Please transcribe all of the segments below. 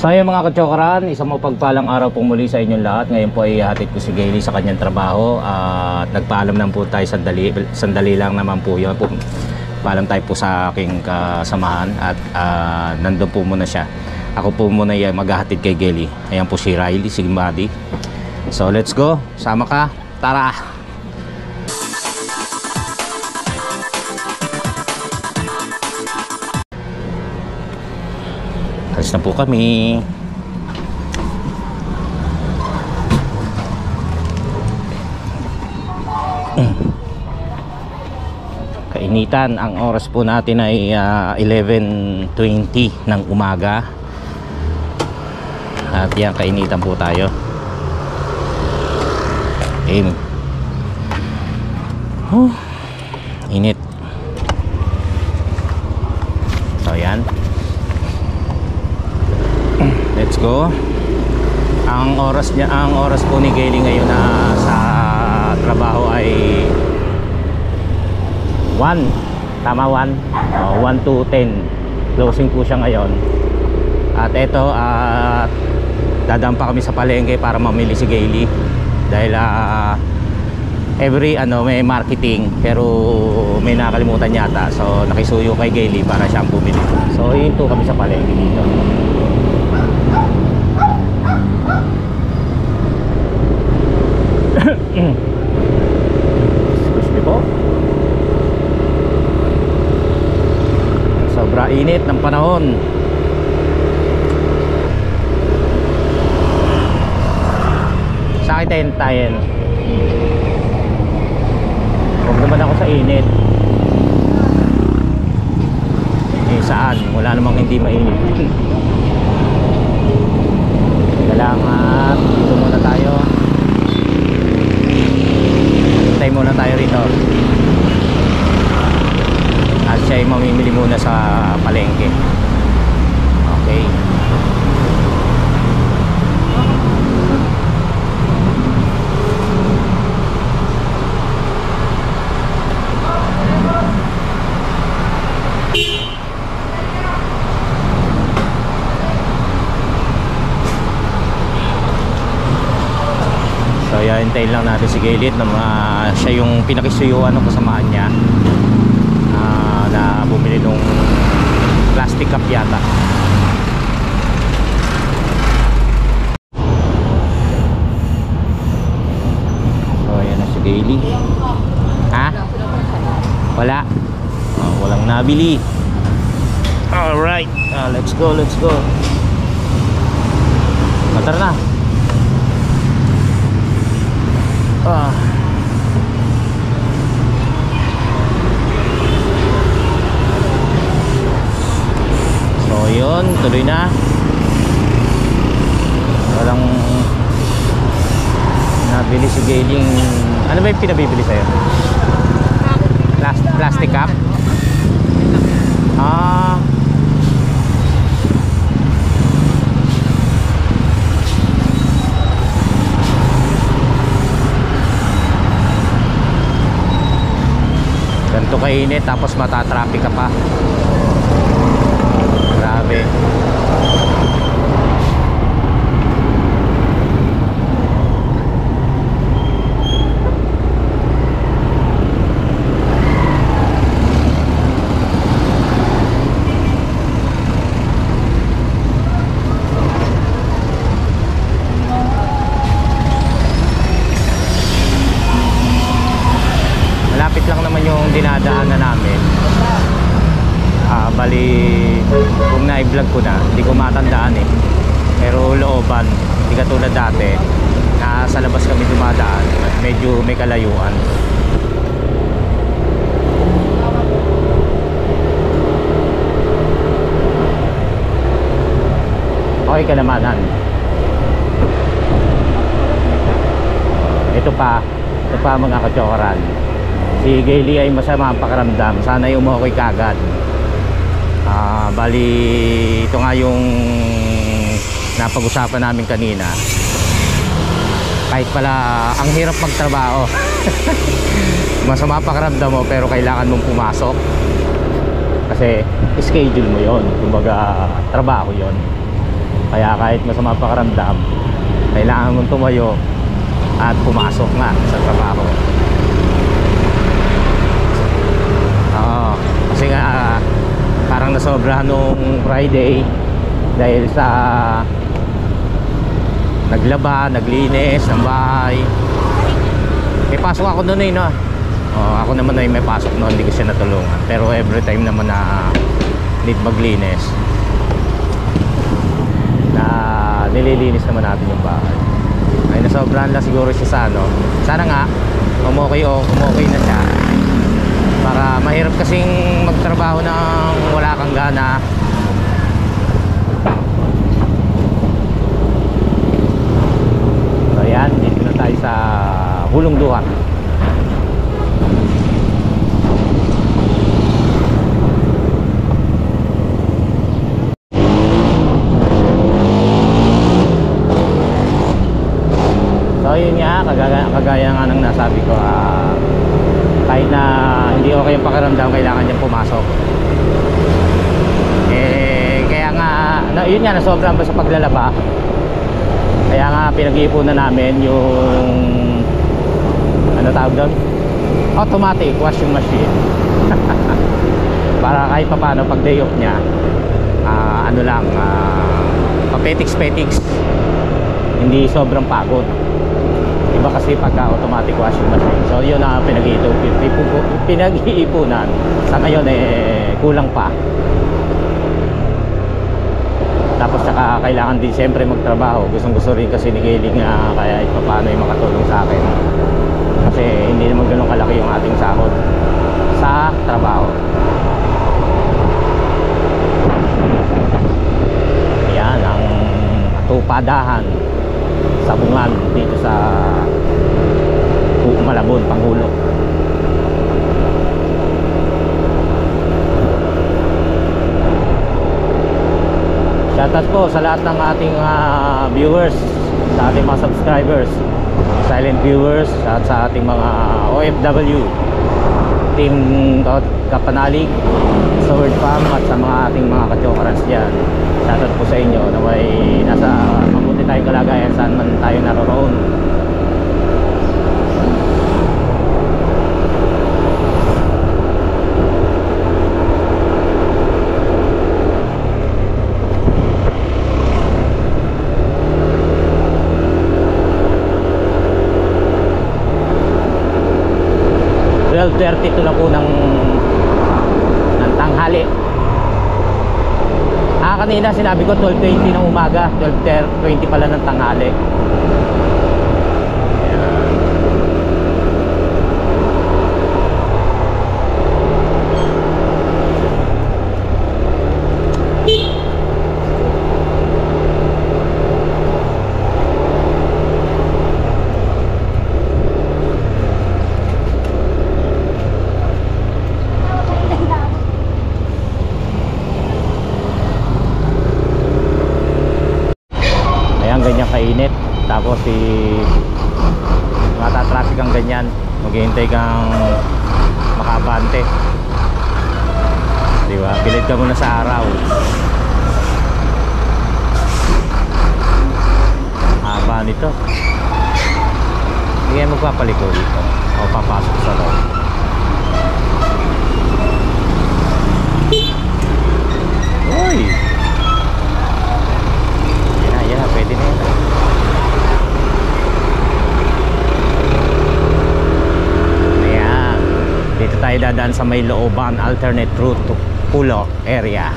So ayun mga kachokaran, isang mapagpalang araw pong muli sa inyong lahat. Ngayon po ay hatid ko si Gayle sa kanyang trabaho at nagpaalam lang po tayo, sandali lang naman po yun. Paalam tayo po sa aking kasamahan at nandun po muna siya. Ako po muna yung maghahatid kay Gayle. Ayan po si Riley, si Buddy. So let's go, sama ka, tara! Alis na po kami. Kainitan. Ang oras po natin ay 11:20 ng umaga. At yan, kainitan po tayo. Aim. Init. So yan. Let's go. Ang oras po ni Gayle ngayon na sa trabaho ay 1. Tama 1. 1 to 10. Closing po siya ngayon. At eto, dadaan pa kami sa palengke para mamili si Gayle. Dahil every may marketing, pero may nakalimutan yata. So nakisuyo kay Gayle para siyang bumili. So hinto kami sa palengke dito. Excuse me po. Sobra init ng panahon. Sa akin tayo. Huwag naman ako sa init. Saan? Wala namang hindi mainit. Kailangan dito muna tayo. Hintay muna tayo rito. At siya ay mamimili muna sa palengke. Okay. So yan, hintayin lang natin si Gayle na siya yung pinakisuyuan ng kasamahan niya na bumili nung plastic cup yata. So yan na si Gayle. Ha? Wala? Walang nabili. Alright, let's go. Matar na. So yun, tuloy na. Walang nabili si Gayle. Ano ba yung pinabibili sa'yo? Plastic cup? Ganito kainit tapos matatraffic ka pa. Grabe. Malapit lang naman yung dinadaanan namin. Bali kung na-vlog ko na, hindi ko matandaan eh. Pero looban, hindi katulad dati na sa labas kami dumadaan at medyo may kalayuan. Okay ka namanan. Ito pa mga kachokaran, si Gayle ay masama ang pakiramdam. Sana ay umuwi kagad. Bali ito nga yung napag-usapan namin kanina. Kahit pala ang hirap magtrabaho. Masama pakiramdam mo pero kailangan mong pumasok. Kasi schedule mo yon, kumbaga trabaho yon. Kaya kahit masama pakiramdam, kailangan mong tumayo at pumasok nga sa trabaho. Oo, kasi nga parang nasobra nung Friday dahil sa naglaba, naglinis ng bahay. May pasok ako noon no? Ako naman ay may pasok noon, hindi ko siya natulungan. Pero every time naman na need maglinis, na nililinis naman natin yung bahay. Ay nasobrahan lang siguro siya sa ano. Sana nga umokay na siya. Para mahirap kasing magtrabaho ng wala kang gana. So yan, dito na tayo sa Hulong Duhat. So yun nga, kagaya nga ng nasabi ko, kahit na hindi okay yung pakiramdam, kailangan niyang pumasok. Kaya nga, yun nga, nasobrahan ba sa paglalaba. Kaya nga pinag-iipunan namin yung ano tawag doon? Automatic washing machine. Para kahit pa paano pag day off niya, ano lang, papetiks-petiks, hindi sobrang pagod. Iba kasi pagka automatic washing machine. So yun ang pinag-iipunan. Sa ngayon kulang pa. Tapos saka kailangan din siyempre magtrabaho. Gusto rin kasi ni Gayling kaya ito paano yung makatulong sa akin. Kasi hindi naman ganun kalaki yung ating sahod sa trabaho. Yan ang tupadahan sa Bungan dito sa Malabon, Pangulo. Shoutout po sa lahat ng ating viewers, sa ating mga subscribers, silent viewers, at sa ating mga OFW, Team Kapanalig, sa Word Farm, at sa mga ating mga kachokarans dyan. Shoutout po sa inyo na may nasa mabuti tayong kalagayan saan man tayo naroroon. Ito na po ng tanghali. Kanina sinabi ko 12:20 ng umaga, 12:20 pala ng tanghali. Ganyan kainit, tapos matatraffic ang ganyan, maghihintay kang makabante, di ba? Pilit ka muna sa araw, haba nito. Hindi kayo magpapaliko dito o papasok sa loob. Uy, yan na, pwede na yun. Ayan, dito tayo dadaan sa may looban, alternate route to Pulo area.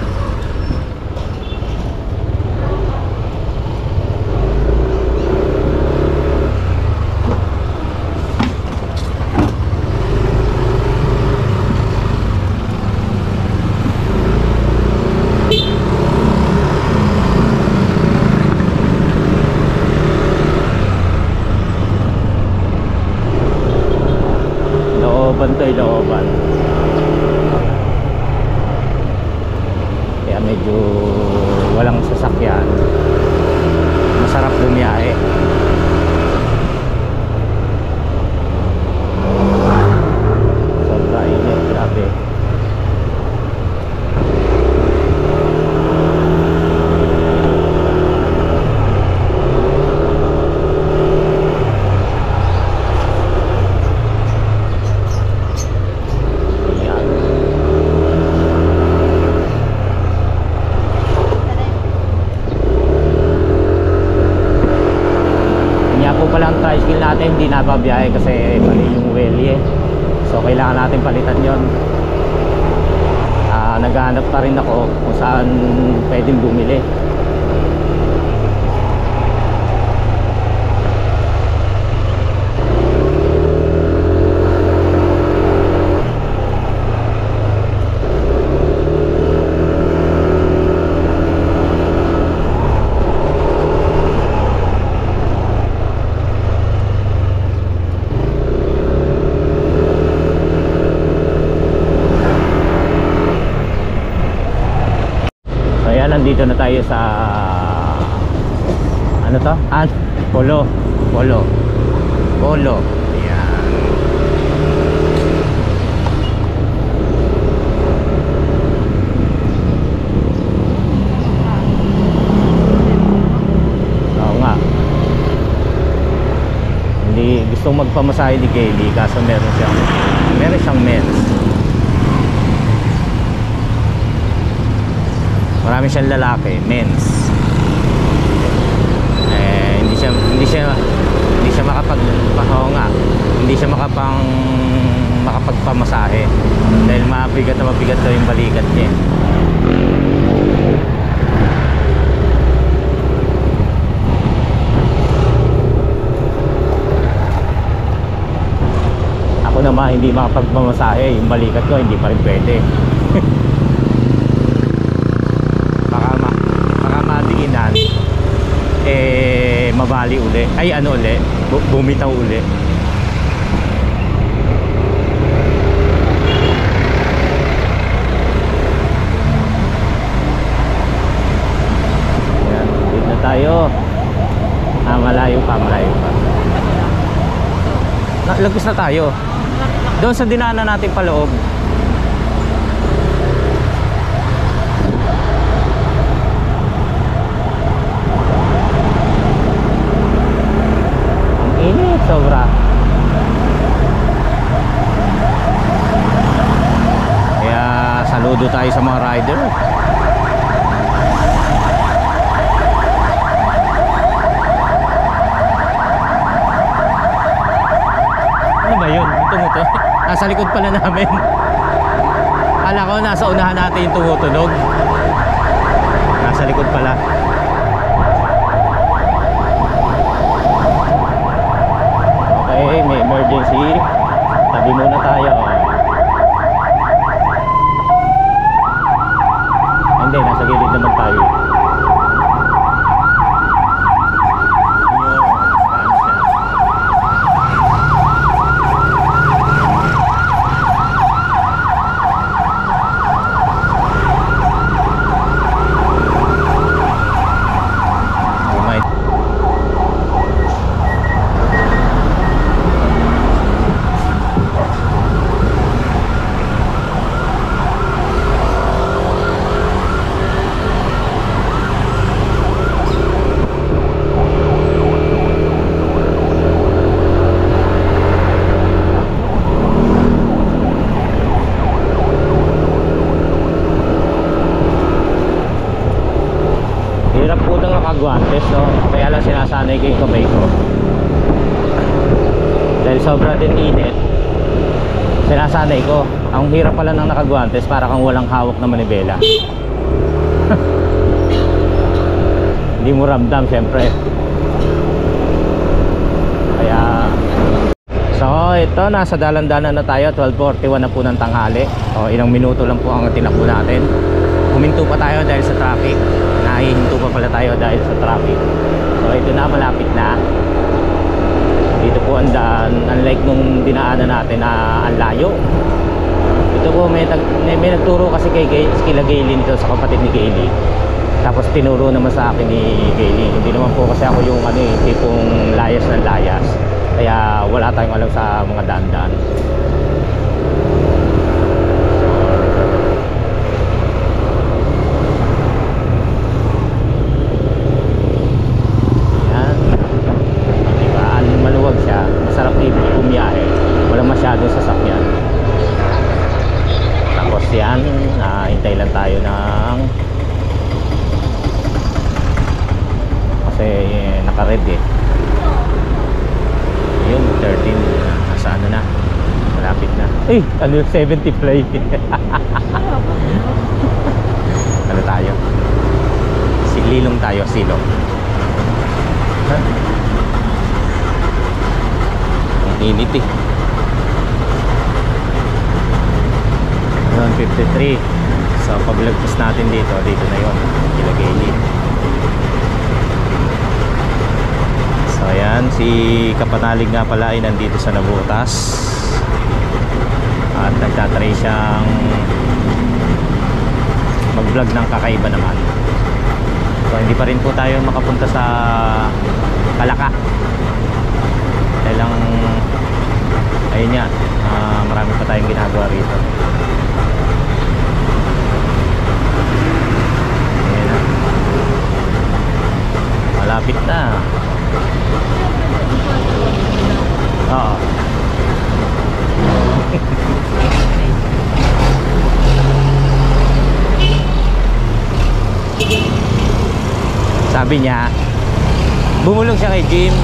Looban. Kaya medyo walang sasakyan. Masarap bumiyahe. Sobra init, grabe. hindi nababiyahe kasi mali yung welly eh. So kailangan natin palitan yon. Naghahanap pa rin ako kung saan pwedeng bumili. Nandito na tayo sa ano to? Polo. Ayan. Oo nga. Hindi gustong magpamasahe ni Kaylee kaso meron siyang mens. Marami siyang lalaki, mens. Hindi siya makapagpamasahe dahil mabigat daw yung balikat niya. Ako naman hindi makapagpamasahe, yung balikat ko hindi pa rin pwede. Mabali uli. Ay ano uli? Bumitaw uli. Ayan, dito na tayo. Malayo pa. Lagpas na tayo. Doon sa dinaanan natin paloob. Sobra. Kaya saludo tayo sa mga rider. Ano ba yun? Yung tumuto? Nasa likod pala namin. Kala ko nasa unahan natin yung tumutunog. Nasa likod pala. May emergency. Tabi muna tayo. Hindi, nasa gilid naman tayo. Guantes, no? Kaya lang sinasanay ko yung kamay ko dahil sobra din init. Sinasanay ko. Ang hirap pala ng nakaguantes, para kang walang hawak na manibela. Hindi mo ramdam syempre. Kaya so ito, nasa dalan-dalan na tayo. 12:41 na po ng tanghali. O ilang minuto lang po ang tinakbo natin. Huminto pa tayo dahil sa traffic. Nahihinto pa pala tayo dahil sa traffic. So ito na, malapit na. Dito po ang daan. Unlike nung dinaanan natin na ang layo. Ito po may nagturo kasi kila Gaylene dito sa kapatid ni Kaylee. Tapos tinuro naman sa akin ni Kaylee. Hindi naman po kasi ako yung tipong layas ng layas. Kaya wala tayong alam sa mga daan-daan. Masyadong sasakyan. Tapos yan, hintay lang tayo ng kasi naka-red eh. Yun. Eh, ano 70 fly. Ano tayo? Sililong tayo, silong. Ang init eh. 153. So paglagpas natin dito na yon, Ilagay. So ayan, si Kapanalig nga pala ay nandito sa Nabutas. At nagtatry siyang mag-vlog ng kakaiba naman. So hindi pa rin po tayo makapunta sa Kalaka. Dahil lang ayun nga, marami pa tayong ginagawa rito. Ayan na. Malapit na. Oo. Sabi niya, bumulong siya kay Jim.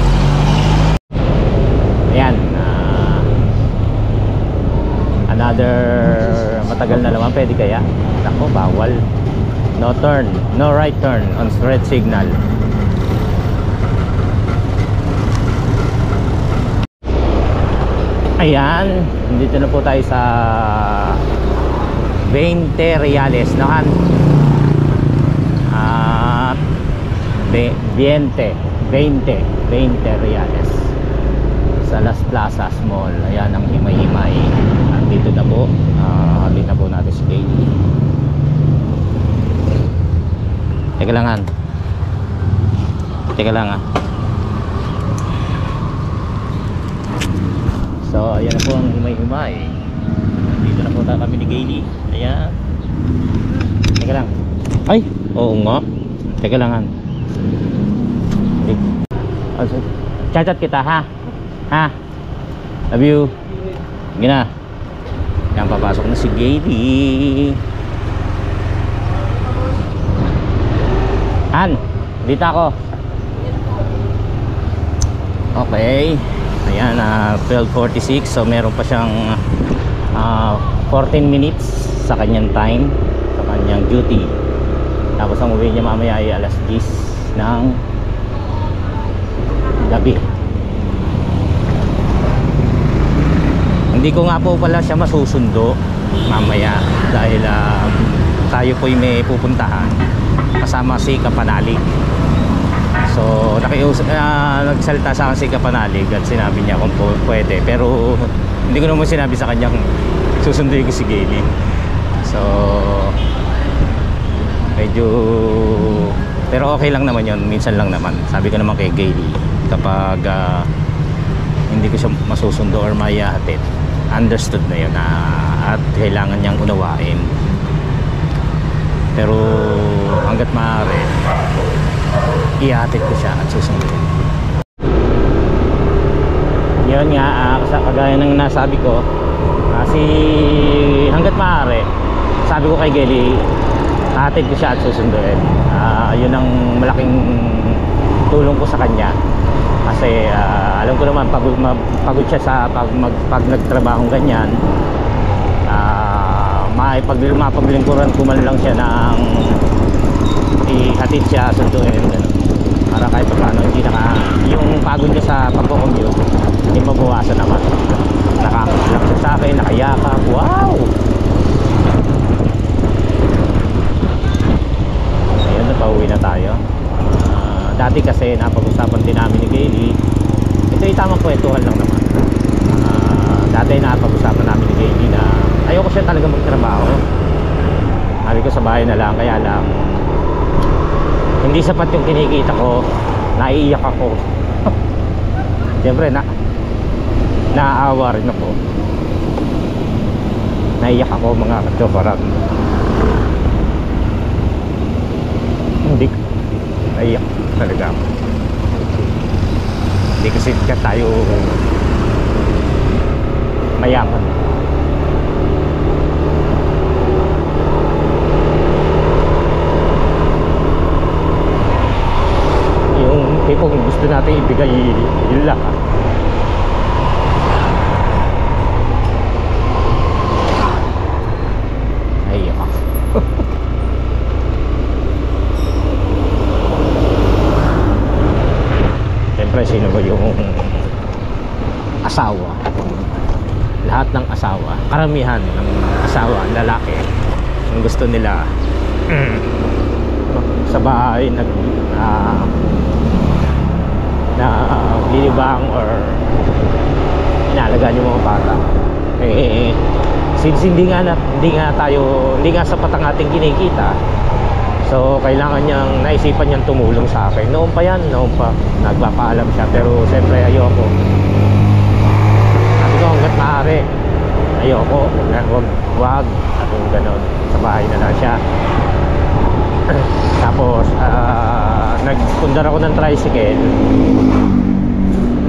Ayan, another matagal na naman. Pwede kaya? Nako, bawal. No turn, no right turn on red signal. Ayan, dito na po tayo sa 20 Reales, no Han? 20 Reales sa Las Plazas Mall. Ayan ang himay-himay. Dito na po, dito na po natin si Kaylee. Teka lang Han, teka lang ha. So ayan na po ang himay-himay. Dito na po kami ni Kaylee. Ayan. Teka lang. Ay, oo nga. Teka lang Han. Chat kita ha. Ha. Love you. Sige na. Yan, papasok na si Kaylee. Han, dito ako. Okay. Ayan, 12:46. So meron pa siyang 14 minutes sa kanyang time, sa kanyang duty. Tapos ang uwi niya mamaya ay alas 10 ng gabi. Hindi ko nga po pala siya masusundo mamaya dahil tayo po'y may pupuntahan kasama si Kapanalig. So nagsalita sa akin si Kapanalig at sinabi niya kung pwede, pero hindi ko naman sinabi sa kanya kung susunduin ko si Kaylee. So medyo, pero okay lang naman yon, minsan lang naman. Sabi ko naman kay Kaylee, kapag hindi ko siya masusundo or mayahatid, understood na yun, at kailangan niyang unawain. Pero hanggat maaari, ihatid ko siya at susunduin. Yun nga, kagaya ng nasabi ko, kasi hanggat maaari, sabi ko kay Kaylee, hatid ko siya at susunduin. Yun ang malaking tulong ko sa kanya. Kasi alam ko naman pagod siya sa pag nagtrabahong ganyan. Mapaglingkuran ko man lang siya ng ihatid siya, sunduin, para kahit paano hindi yung pagod niya sa pagko-commute hindi mabawasan naman. Nakakaslap siya sa akin, nakayakap. Wow! Ayun, napauwi na tayo. Dati kasi napag-usapan din namin ni Kaylee, ito ay tamang kwentuhan lang naman. Dati napag-usapan namin ni Kaylee na ayoko siya talaga magtrabaho. Sabi ko sa bahay na lang, kaya lang hindi sapat yung kinikita ko, naiiyak ako. Siyempre naaawa rin ako, naiiyak ako mga katsoparan. Hindi naiiyak talaga ako. Hindi kasi tayo mayaman. Yung tipong gusto natin ibigay yun lang. sino ba yung asawa. Lahat ng asawa, karamihan ng asawa, lalaki, ang gusto nila sa bahay lilibang or inaalagaan yung mga bata. Since hindi nga sapat ang ating kinikita, so kailangan niyang naisipan niyang tumulong sa akin. Noon pa nagpapaalam siya, pero siyempre ayoko. Sabi ko hanggat maaari ayoko, wag at yung ganon, sa bahay na lang siya. Tapos nagpundar ako ng tricycle.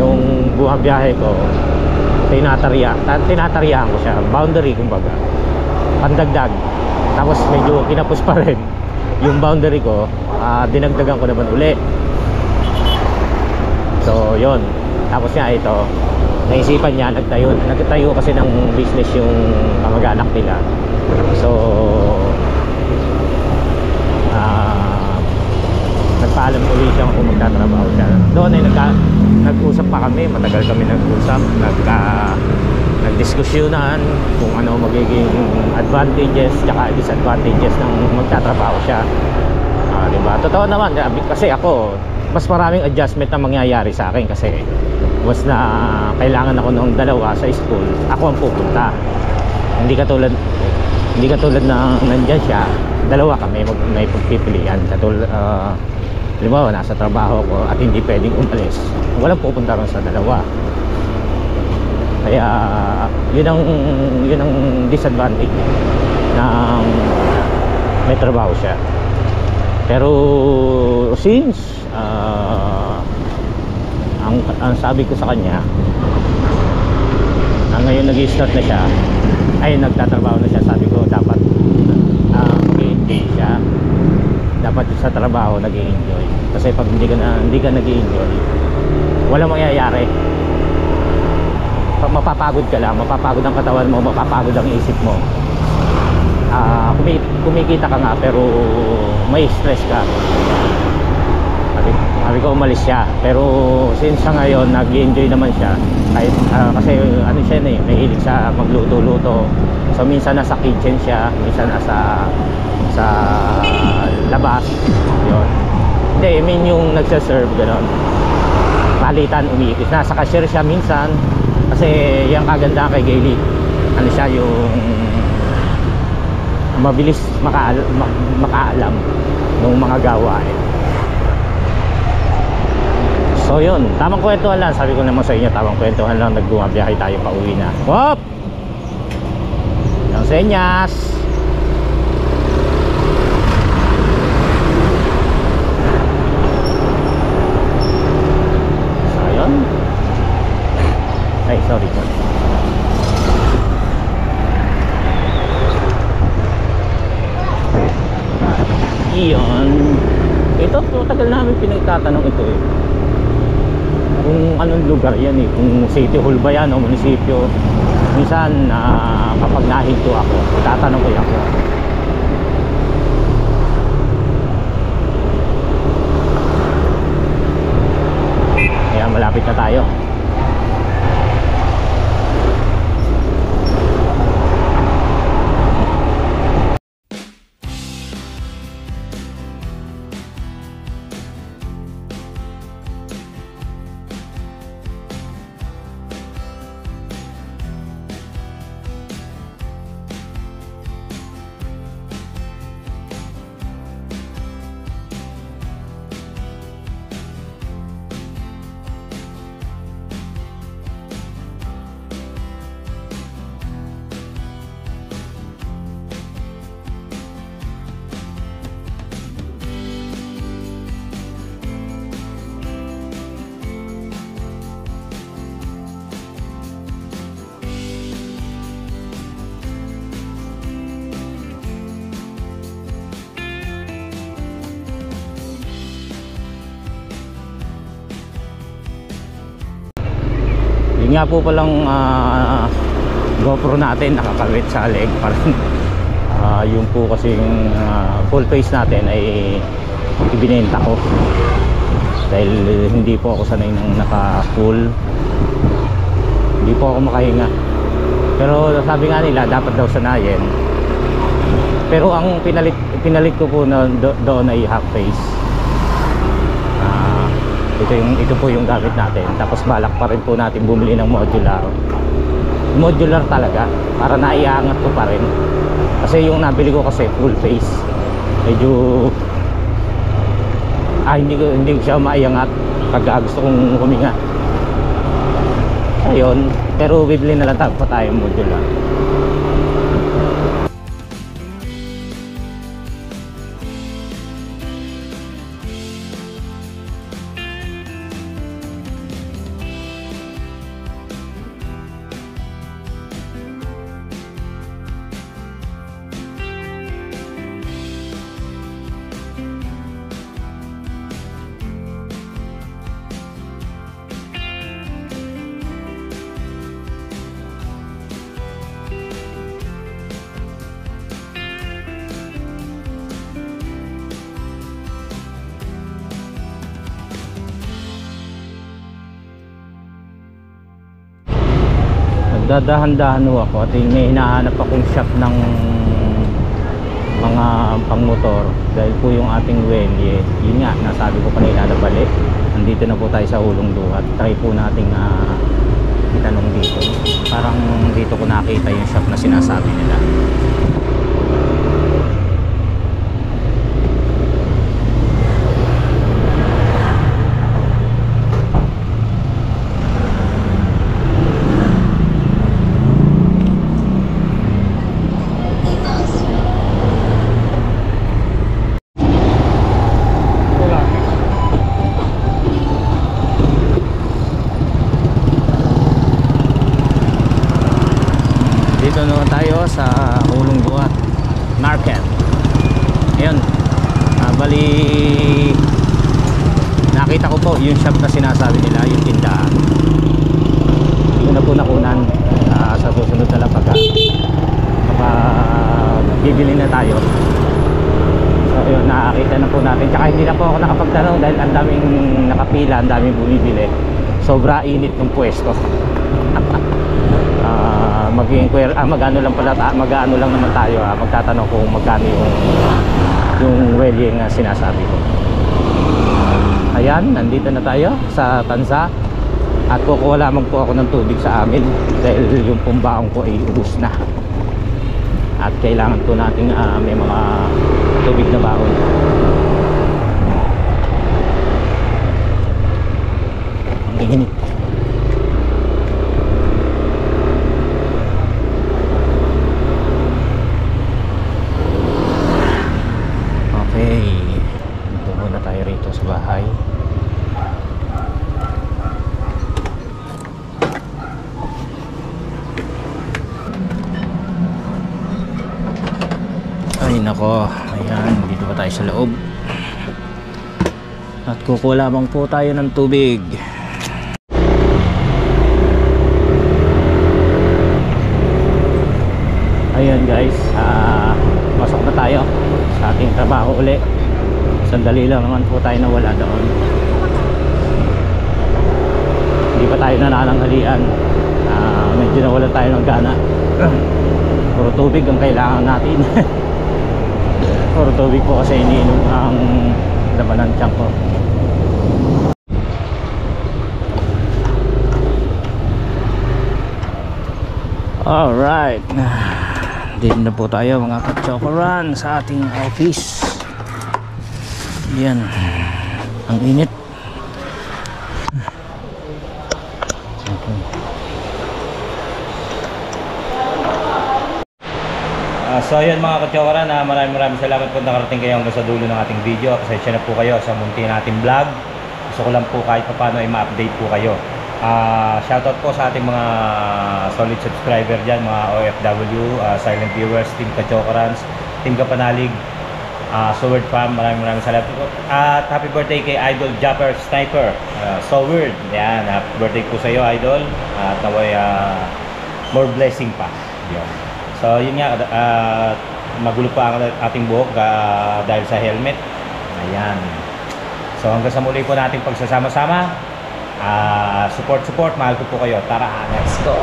Nung buong biyahe ko, tinatariyahan ko siya, boundary kumbaga, pandagdag. Tapos medyo kinapos pa rin yung boundary ko, dinagdagan ko naman uli. So yun, tapos nga ito, naisipan niya, nagtayo kasi ng business yung kamag-anak nila. So nagpaalam ulit siya kung magtatrabaho siya. Doon ay nag-usap pa kami, matagal kami nag-usap, nagdiskusyonan kung ano magiging advantages at disadvantages ng magtatrabaho siya. Diba? Totoo naman, kasi ako, mas maraming adjustment na mangyayari sa akin kasi was na kailangan ako ng dalawa sa school, ako ang pupunta. Hindi katulad na nandyan siya, dalawa kami may pagpipilian. Katulad halimbawa nasa trabaho ko at hindi pwedeng umalis, walang pupunta rin sa dalawa. Kaya yun ang disadvantage ng may trabaho siya. Pero since ang sabi ko sa kanya, ngayon nag-i-start na siya, ay nagtatrabaho na siya, sabi ko dapat mag-i-enjoy siya. Dapat sa trabaho nag-i-enjoy, kasi pag hindi ka nag-i-enjoy, walang mangyayari. Mapapagod ka lang, mapapagod ang katawan mo, mapapagod ang isip mo. Kumikita ka nga pero may stress ka. Sabi ko umalis siya, pero since sa ngayon nag-enjoy naman siya, kahit kasi ano siya mahilig siya magluto-luto. So minsan nasa kitchen siya, minsan nasa labas. Yun. Hindi, I mean yung nagsaserve gano'n, palitan, umiikot. Nasa cashier siya minsan. Kasi yung kagandahan kay Gayle, ano siya, yung mabilis makaalam ng mga gawain. So yun, tamang kwentuhan lang. Sabi ko naman sa inyo, tamang kwentuhan lang. Nagbumabiyahe tayo, pauwi na. Whoop! Yung senyas. So yun. Ay, sorry. Iyon. Ito, tagal namin pinagtatanong ito eh, kung anong lugar yan eh, kung city hall ba yan o munisipyo. Minsan kapag nahinto ako, tatanong ko ako. Kaya malapit na tayo. Yun nga po palang GoPro natin nakakawit sa leg parang yun po kasing full face natin ay ibinenta ko. dahil hindi po ako sanay ng naka full, hindi po ako makahinga. Pero sabi nga nila dapat daw sanayin. Pero ang pinalit ko po na doon ay half face. Ito po yung gamit natin. Tapos balak pa rin po natin bumili ng modular talaga para naiangat ko pa rin. Kasi yung nabili ko kasi full face, medyo hindi ko siya maiangat pag gusto kong huminga. Ayun, pero bibili na lang tayo modular. Dadahan-dahan ho ako at may hinahanap akong shop ng mga pangmotor dahil po yung ating welye, yun nga nasabi ko kanina na bali. Nandito na po tayo sa Hulong Duhat. Try po nating itanong dito. Parang dito ko nakita yung shop na sinasabi nila. Dito naman tayo sa Hulong Duhat Market. Ayun, bali nakita ko po yung shop na sinasabi nila, yung tindahan. Hindi ko na po nakunan. Sa susunod na lang pagka bibili na tayo. So ayun, nakakita na po natin. Tsaka hindi na po ako nakapagtanong dahil ang daming nakapila, ang daming bumibili. Sobra init ng pwesto. Mag-inquire, mag-ano lang naman tayo, magtatanong kung magkano yung welye nga sinasabi ko. Ayan, nandito na tayo sa Tanza at kukuha lamang po ako ng tubig sa amin dahil yung pumbaong ko ay ubos na at kailangan po nating may mga tubig na baon. Ang init. Bahay. Ay nako, ayan, dito pa tayo sa loob at kukuha lamang po tayo ng tubig. Ayan guys, pasok na tayo sa ating trabaho uli. Sandali lang naman po tayo nawala doon. Hindi pa tayo nanananghalian. Medyo nawala tayo ng gana. Puro tubig ang kailangan natin. Puro tubig po kasi iniinom ang laman ng tiyan ko. Alright, dito na po tayo mga ka-chokoran sa ating office. Yan, ang init. Okay. So yun mga ka-chokoran, maraming salamat po nakarating kayo hanggang sa dulo ng ating video. Pasensya na po kayo sa munti nating vlog. Gusto ko lang po kahit paano ay ma-update po kayo. Shoutout po sa ating mga solid subscriber dyan, mga OFW, silent viewers, Team Ka-Chokorans, Team Kapanalig, Sword Farm, maraming salamat po. At happy birthday kay Idol Japper Sniper, So Weird. Yan, happy birthday po sa iyo Idol. At naway more blessing pa. Yan. So yun nga, magulo pa ang ating buhok dahil sa helmet. Ayan. So So hanggang sa muli po nating pagsasama-sama. Support, mahal ko po kayo. Tara, let's go!